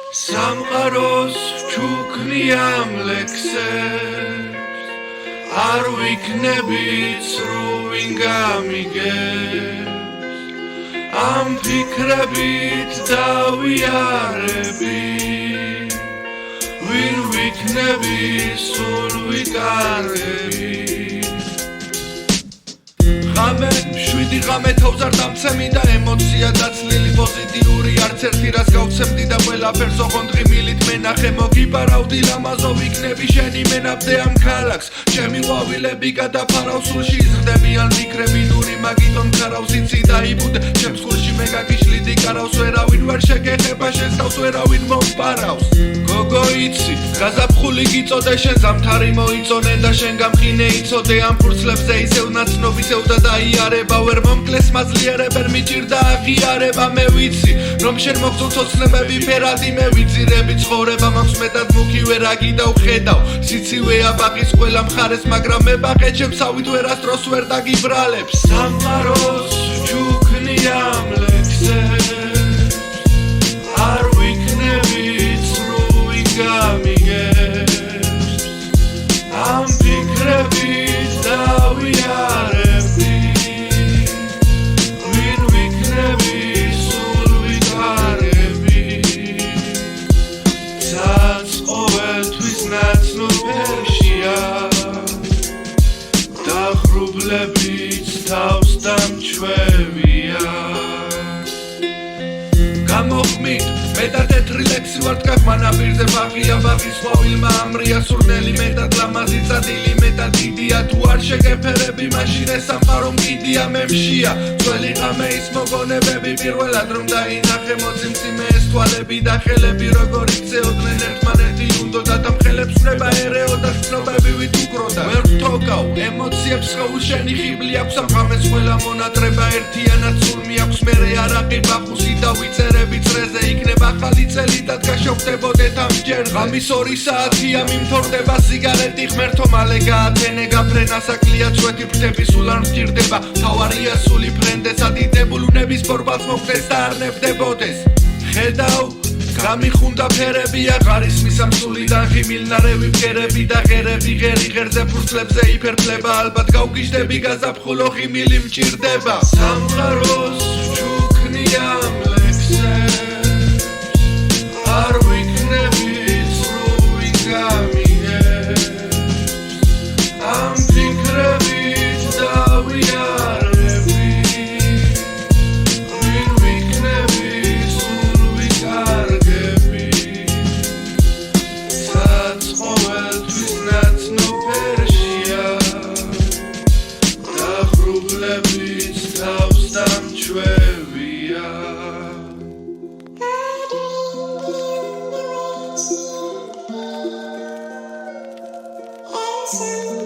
სამყაროს ჩუქნიამ ლექსებს არ ვიქნებით სრუვინ გამიგებს ამ ფიქრებით დავიარები ვინ ვიქნები სულ ვიკარები ღამე შვიდი ღამე თავს არ დამცემი და ემოცია დაცლილი პოზიტიური არც ერთი რას გავცემდი და ყველაფერს ოღონდ ღიმილით მენახე მოგიპარავდი ლამაზო ვიქნები შენი მენაბდე ამ ქალაქს ჩემი ყვავილები გადაფარავ სულში იზრდებიან ფიქრები ნური მაგითო მქარავს იცი დაიბუდე ჩემს სულში მე გაგიშლიდი კარავს ვერავინ ვერ შეგეხება შენს თავს ვერავინ მომპარავს გოგო იცი გაზაფხული გიწოდე შენ ზამთარი მოიწონე და შენ გამყინე იცოდე ამ ფურცლებზე ისევ ნაცნობი ისევ და დაიარება ვერ მომკლეს მაძლიერებენ მიჭირდა აღიარება მე ვიცი რომ შენ მოგწონს ოცნებები ფერადი მე ვიძირები ცხოვრება მაქვს მეტად მუქი ვერ აგიდავ ხედავ სიცივეა ბაყის ყველა მხარეს მაგრამ მე ბაყე ჩემსავით ვერასდროს ვერ დაგიბრალებს სამყაროს ჩუქნიამ ლექსებს არ ვიქნებით სრუვი გამიგებს ამ ფიქრებით დავიარები ვინ ვიქნები სულ ვიკარები ცაც ყოველთვის ნაცნობებშია დაღრუბლებიც თავს დამჩვევია გამოხმით მეტად თეთრი ლექსი ვარ დგას მანაპირზე ბაღია ბაღის ყვავილმა ამრია სურნელი მეტად ლამაზი წადილი მეტად დიდია თუ არ შეგეფერები მაშინ ეს სამყარო მკიდია მემშია ძველი ღამე ის მოგონებები პირველად რომ დაინახე მოციმციმე ეს თვალები და ხელები როგორ იქცეოდნენ ერთმანეთი უნდოდათ ამ ხელებს ვრება ერეო და ხსნობები ვით უკროდა ვერ ვთოგავ ემოციებს ხეულ შენი ხიბლი აქვს ამ ღამეს ყველა მონატრება ერთიანად სულმი აქვს მერე არაყი ბახუსი და ვიწერები წრეზე იქნება ახალი წელი და გაშოვდებოდეთ ამჯერ ღამის 2 საათია მიმთორდება სიგარეტი ღმერთო მალე გაათენე გაფრენა საკლია წვეთი ფრთები სულ არ მჭირდება თავარია სული ფრენდეს ადიდებულნების ბორბალს მოხდეს და არ ნებდებოდეს ხედავ გამიხუნდა ფერები აღარის მისამსულიდან ღიმილნარევი ბგერები და ღერები ღერი ღერზე ფურცლებზე იფერფლება ალბათ გავგიჟდები გაზაფხულო ღიმილი მჭირდება სამყაროს ჩუქნიამ ლექსებს არ ვიქნებით სრუვი გამიგებს ამ ფიქრებით დავიარები ვინ ვიქნები სულ ვიკარგები ცაც ყოველთვის ნაცნობერშია დაღრუბლებიც თავს დამჩვევია Awesome.